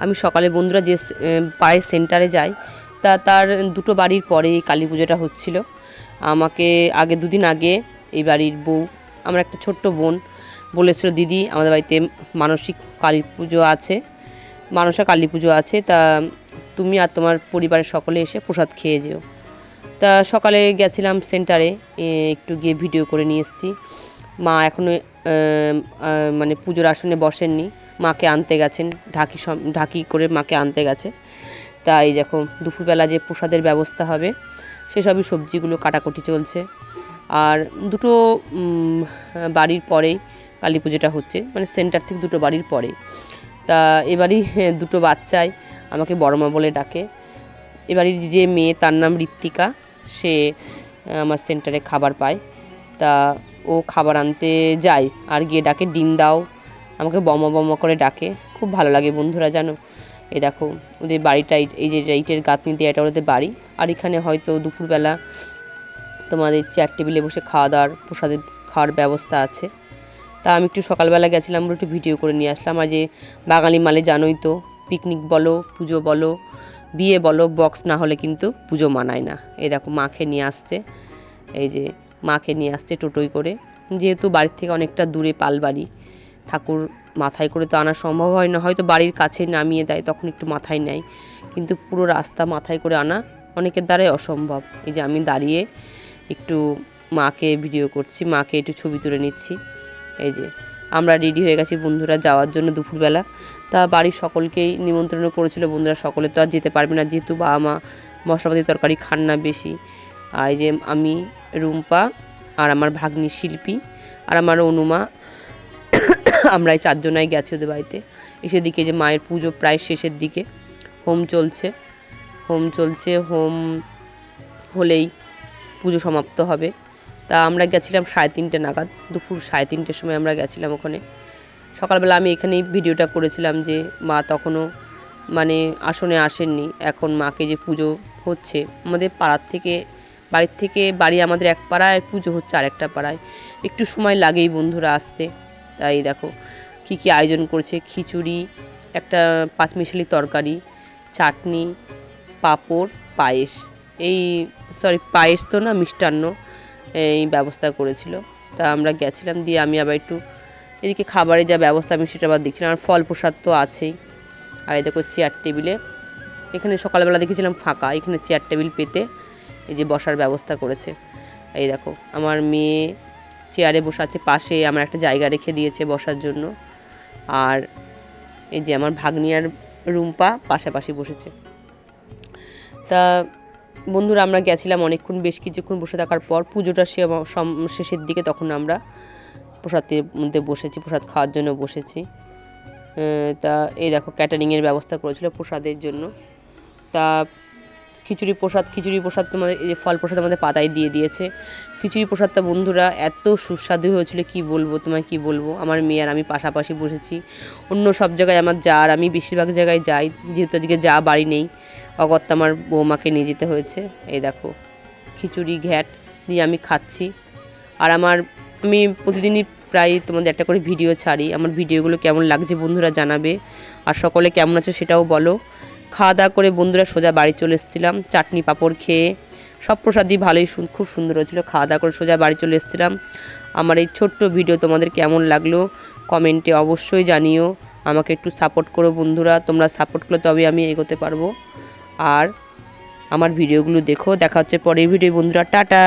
আমি সকালে বন্ধুরা যে পাড়ায় সেন্টারে যাই তার দুটো বাড়ির পরে কালী পুজোটা হচ্ছিল। আমাকে আগে দুদিন আগে এই বাড়ির বউ, আমার একটা ছোট্ট বোন বলেছিল, দিদি আমাদের বাড়িতে মানসিক কালী পুজো আছে, মানসা কালী পুজো আছে, তা তুমি আর তোমার পরিবারের সকলে এসে প্রসাদ খেয়ে যেও। তা সকালে গেছিলাম সেন্টারে, একটু গিয়ে ভিডিও করে নিয়ে এসেছি। মা এখনও মানে পুজোর আসনে বসেননি, মাকে আনতে গেছেন, ঢাকি করে মাকে আনতে গেছে। তাই দেখো দুপুরবেলা যে প্রসাদের ব্যবস্থা হবে সেসবই সবজিগুলো কাটাকুটি চলছে। আর দুটো বাড়ির পরেই কালী পুজোটা হচ্ছে, মানে সেন্টার থেকে দুটো বাড়ির পরে। তা এবারই দুটো বাচ্চাই আমাকে বড় মা বলে ডাকে। এবারই যে মেয়ে, তার নাম ঋত্বিকা, সে আমার সেন্টারে খাবার পায়। তা ও খাবার আনতে যায় আর গিয়ে ডাকে, ডিম দাও, আমাকে বমা বমা করে ডাকে। খুব ভালো লাগে বন্ধুরা, জানো। এই দেখো ওদের বাড়িটা, এই যে ইটের গাঁথনি দিয়ে, এটা ওদের বাড়ি। আর এখানে হয়তো দুপুরবেলা তোমাদের চেয়ার টেবিলে বসে খাওয়া দাওয়ার, প্রসাদের খাওয়ার ব্যবস্থা আছে। তা আমি একটু সকালবেলা গেছিলাম, একটু ভিডিও করে নিয়ে আসলাম। আর যে বাঙালি মালে জানোই তো, পিকনিক বলো, পুজো বলো, বিয়ে বলো, বক্স না হলে কিন্তু পুজো মানায় না। এই দেখো মাকে নিয়ে আসছে, এই যে মাকে নিয়ে আসছে টোটোই করে। যেহেতু বাড়ির থেকে অনেকটা দূরে পালবাড়ি, ঠাকুর মাথায় করে তো আনা সম্ভব হয় না, হয়তো বাড়ির কাছে নামিয়ে দেয় তখন একটু মাথায় নেয়, কিন্তু পুরো রাস্তা মাথায় করে আনা অনেকের দ্বারাই অসম্ভব। এই যে আমি দাঁড়িয়ে একটু মাকে ভিডিও করছি, মাকে একটু ছবি তুলে নিচ্ছি। এই যে আমরা রেডি হয়ে গেছি বন্ধুরা যাওয়ার জন্য দুপুরবেলা। তা বাড়ির সকলকেই নিমন্ত্রণ করেছিল বন্ধুরা, সকলে তো আর যেতে পারবে না, যেহেতু বাবা মা মশলাপাতি তরকারি খান না বেশি। আর এই যে আমি, রুম্পা, আর আমার ভাগ্নি শিল্পী, আর আমার অনুমা, আমরা এই চারজনাই গেছি ওদের বাড়িতে। এসে দিকে যে মায়ের পুজো প্রায় শেষের দিকে, হোম চলছে, হোম হলেই পুজো সমাপ্ত হবে। তা আমরা গেছিলাম 3:30 নাগাদ, দুপুর 3:30 সময় আমরা গেছিলাম ওখানে। সকালবেলা আমি এখানেই ভিডিওটা করেছিলাম যে মা তখনও মানে আসনে আসেননি। এখন মাকে যে পুজো হচ্ছে আমাদের পাড়ার থেকে, বাড়ির থেকে বাড়ি আমাদের এক পাড়ায়, পুজো হচ্ছে আরেকটা পাড়ায়, একটু সময় লাগেই বন্ধুরা আসতে। তাই দেখো কি কি আয়োজন করছে, খিচুড়ি, একটা পাঁচমিশালি তরকারি, চাটনি, পাঁপড়, পায়েস, পায়েস তো না, মিষ্টান্ন, এই ব্যবস্থা করেছিল। তা আমরা গেছিলাম, দিয়ে আমি আবার একটু এদিকে খাবারের যা ব্যবস্থা আমি সেটা আবার দেখছিলাম। আর ফল প্রসাদ তো আছেই। আর এই দেখো চেয়ার টেবিলে, এখানে সকালবেলা দেখেছিলাম ফাঁকা, এখানে চেয়ার টেবিল পেতে এই যে বসার ব্যবস্থা করেছে। এই দেখো আমার মেয়ে চেয়ারে বসে আছে, পাশে আমার একটা জায়গা রেখে দিয়েছে বসার জন্য। আর এই যে আমার ভাগ্নি আর রুম্পা পাশাপাশি বসেছে। তা বন্ধুরা আমরা গেছিলাম অনেকক্ষণ, বেশ কিছুক্ষণ বসে থাকার পর পুজোটা শেষের দিকে তখন আমরা প্রসাদের মধ্যে বসেছি, প্রসাদ খাওয়ার জন্য বসেছি। তা এই দেখো ক্যাটারিংয়ের ব্যবস্থা করেছিল প্রসাদের জন্য। তা খিচুড়ি প্রসাদ তোমাদের, এই যে ফল প্রসাদ আমাদের পাতায় দিয়ে দিয়েছে। খিচুড়ি প্রসাদটা বন্ধুরা এত সুস্বাদু হয়েছিল, কি বলবো তোমায়, কি বলবো। আমার মেয়ে আর আমি পাশাপাশি বসেছি। অন্য সব জায়গায় আমার যা আর আমি বেশিরভাগ জায়গায় যাই, যেহেতু এদিকে যা বাড়ি নেই, অগত্যা আমার বৌমাকে নিয়ে যেতে হয়েছে। এই দেখো খিচুড়ি ঘ্যাট দিয়ে আমি খাচ্ছি। আর আমি প্রতিদিনই প্রায় তোমাদের একটা করে ভিডিও ছাড়ি, আমার ভিডিওগুলো কেমন লাগছে বন্ধুরা জানাবে। আর সকলে কেমন আছো সেটাও বলো। খাওয়া দাওয়া করে বন্ধুরা সোজা বাড়ি চলে এসেছিলাম, চাটনি পাঁপড় খেয়ে। সব প্রসাদই ভালোই, খুব সুন্দর হয়েছিল। খাওয়া দাওয়া করে সোজা বাড়ি চলে এসেছিলাম। আমার এই ছোট্ট ভিডিও তোমাদের কেমন লাগলো কমেন্টে অবশ্যই জানিও। আমাকে একটু সাপোর্ট করো বন্ধুরা, তোমরা সাপোর্ট করলে তবে আমি এগোতে পারবো। আর আমার ভিডিওগুলো দেখো। দেখা হচ্ছে পরের ভিডিও বন্ধুরা, টাটা।